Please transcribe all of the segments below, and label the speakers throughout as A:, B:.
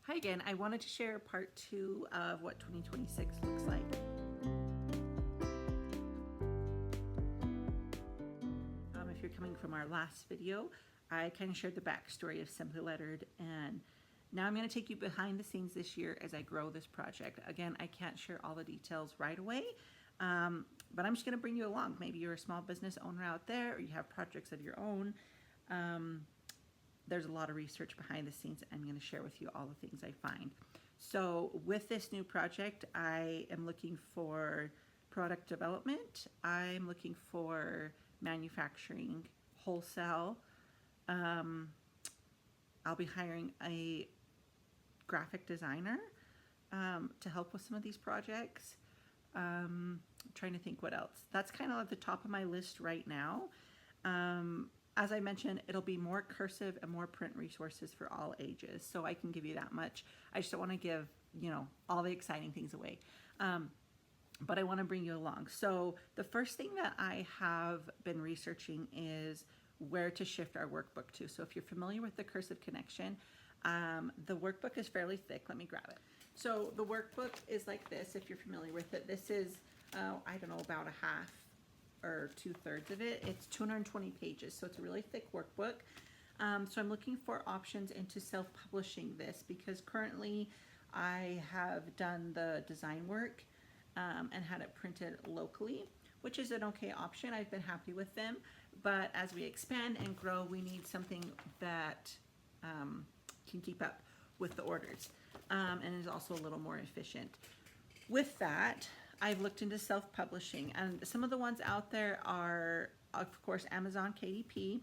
A: Hi again. I wanted to share part 2 of what 2026 looks like. If you're coming from our last video, I kind of shared the backstory of Simply Lettered, and now I'm going to take you behind the scenes this year as I grow this project. Again, I can't share all the details right away, but I'm just going to bring you along. Maybe you're a small business owner out there, or you have projects of your own. There's a lot of research behind the scenes. I'm going to share with you all the things I find. So with this new project, I am looking for product development. I'm looking for manufacturing, wholesale. I'll be hiring a graphic designer to help with some of these projects. Trying to think what else. That's kind of at the top of my list right now. As I mentioned, it'll be more cursive and more print resources for all ages, so I can give you that much. I just don't want to give, all the exciting things away. But I want to bring you along. So the first thing that I have been researching is where to shift our workbook to. So if you're familiar with the Cursive Connection, the workbook is fairly thick. Let me grab it. So the workbook is like this, if you're familiar with it. This is, I don't know, about a half or 2/3 of it. It's 220 pages, so it's a really thick workbook. So I'm looking for options into self-publishing this, because currently I have done the design work and had it printed locally, which is an okay option. I've been happy with them, but as we expand and grow, we need something that can keep up with the orders and is also a little more efficient. With that, I've looked into self-publishing, and some of the ones out there are, of course, Amazon KDP.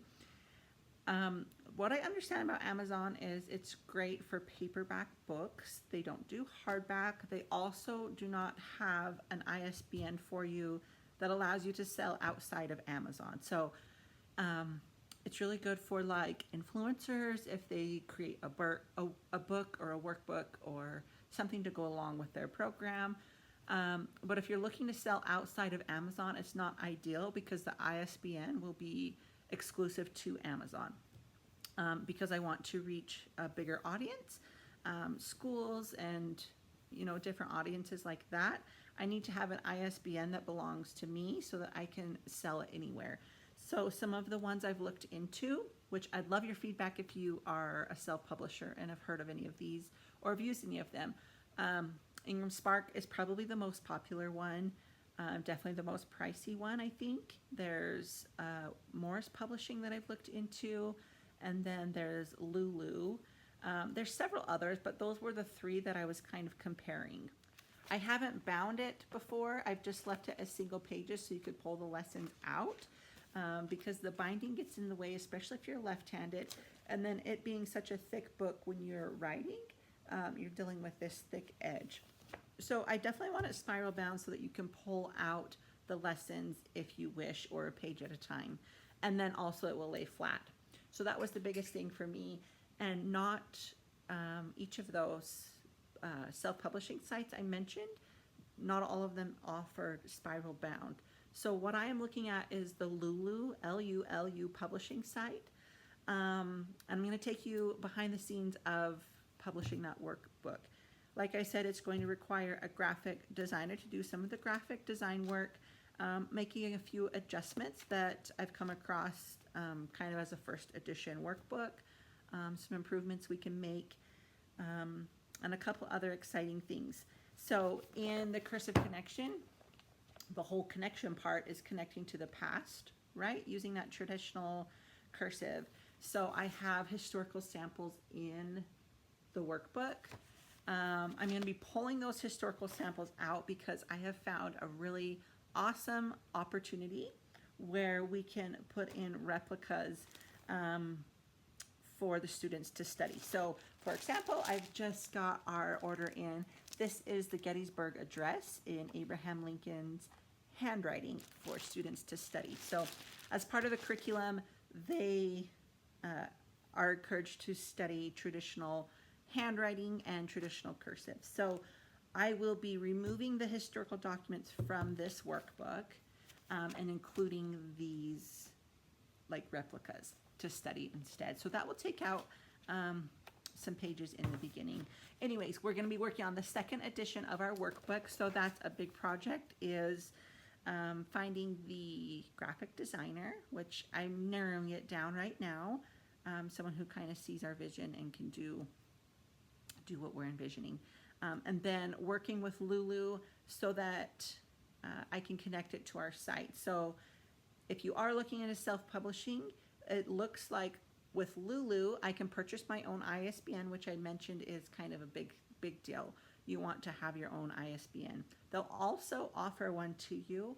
A: What I understand about Amazon is it's great for paperback books. They don't do hardback. They also do not have an ISBN for you that allows you to sell outside of Amazon. So it's really good for like influencers if they create a book or a workbook or something to go along with their program. But if you're looking to sell outside of Amazon, it's not ideal because the ISBN will be exclusive to Amazon. Because I want to reach a bigger audience, schools and different audiences like that, I need to have an ISBN that belongs to me so that I can sell it anywhere. So some of the ones I've looked into, which I'd love your feedback if you are a self-publisher and have heard of any of these or have used any of them. Ingram Spark is probably the most popular one, definitely the most pricey one, I think. There's Morris Publishing that I've looked into, and then there's Lulu. There's several others, but those were the three that I was kind of comparing. I haven't bound it before. I've just left it as single pages so you could pull the lessons out, because the binding gets in the way, especially if you're left-handed, and then it being such a thick book when you're writing, you're dealing with this thick edge. So I definitely want it spiral bound so that you can pull out the lessons if you wish, or a page at a time, and then also it will lay flat. So that was the biggest thing for me, and not each of those self-publishing sites I mentioned, not all of them offered spiral bound. So what I am looking at is the Lulu, L-U-L-U publishing site. I'm going to take you behind the scenes of publishing that workbook. Like I said, it's going to require a graphic designer to do some of the graphic design work, making a few adjustments that I've come across kind of as a first edition workbook, some improvements we can make, and a couple other exciting things. So in the Cursive Connection, the whole connection part is connecting to the past, right? Using that traditional cursive. So I have historical samples in the workbook. I'm going to be pulling those historical samples out because I have found a really awesome opportunity where we can put in replicas for the students to study. So for example, I've just got our order in. This is the Gettysburg Address in Abraham Lincoln's handwriting for students to study. So as part of the curriculum, they are encouraged to study traditional handwriting and traditional cursive. So I will be removing the historical documents from this workbook and including these like replicas to study instead. So that will take out some pages in the beginning. Anyways, we're going to be working on the second edition of our workbook. So that's a big project, is finding the graphic designer, which I'm narrowing it down right now. Someone who kind of sees our vision and can do what we're envisioning. And then working with Lulu so that I can connect it to our site. So if you are looking into self-publishing, it looks like with Lulu, I can purchase my own ISBN, which I mentioned is kind of a big deal. You want to have your own ISBN. They'll also offer one to you,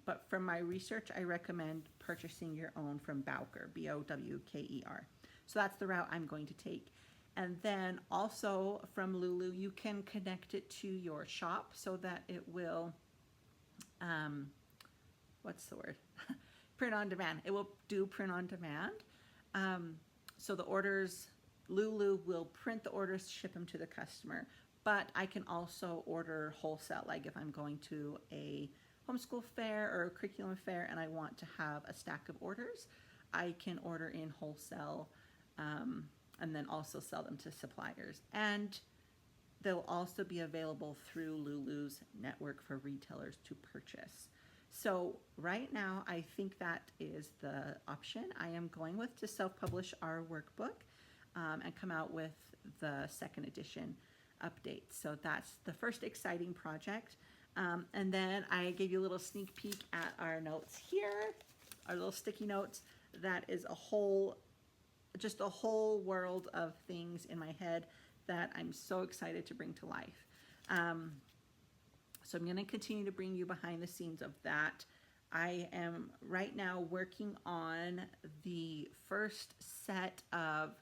A: but from my research, I recommend purchasing your own from Bowker, Bowker. So that's the route I'm going to take. And then also from Lulu, you can connect it to your shop so that it will, what's the word? Print on demand. It will do print on demand. So the orders, Lulu will print the orders, ship them to the customer. But I can also order wholesale, like if I'm going to a homeschool fair or a curriculum fair and I want to have a stack of orders, I can order in wholesale and then also sell them to suppliers. And they'll also be available through Lulu's network for retailers to purchase. So right now, I think that is the option I am going with, to self-publish our workbook and come out with the second edition update. So that's the first exciting project. And then I gave you a little sneak peek at our notes here, our little sticky notes. That is just a whole world of things in my head that I'm so excited to bring to life. So I'm going to continue to bring you behind the scenes of that. I am right now working on the first set of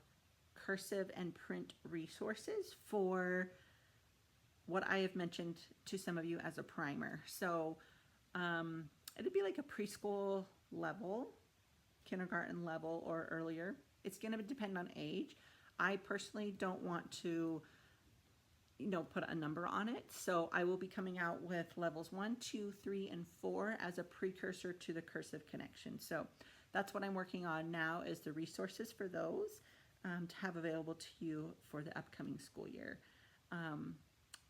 A: cursive and print resources for what I have mentioned to some of you as a primer. So it'd be like a preschool level, kindergarten level or earlier. It's going to depend on age. I personally don't want to put a number on it. So I will be coming out with levels 1, 2, 3, and 4 as a precursor to the cursive connection. So that's what I'm working on now, is the resources for those to have available to you for the upcoming school year.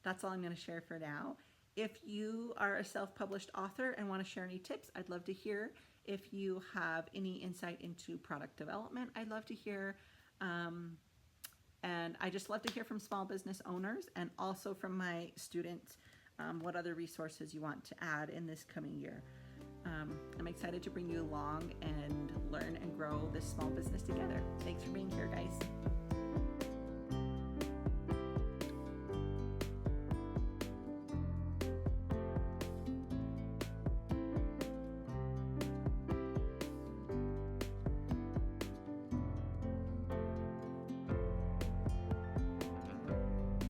A: That's all I'm going to share for now. If you are a self-published author and want to share any tips, I'd love to hear. If you have any insight into product development, I'd love to hear. And I just love to hear from small business owners and also from my students what other resources you want to add in this coming year. I'm excited to bring you along and learn and grow this small business together. Thanks for being here, guys.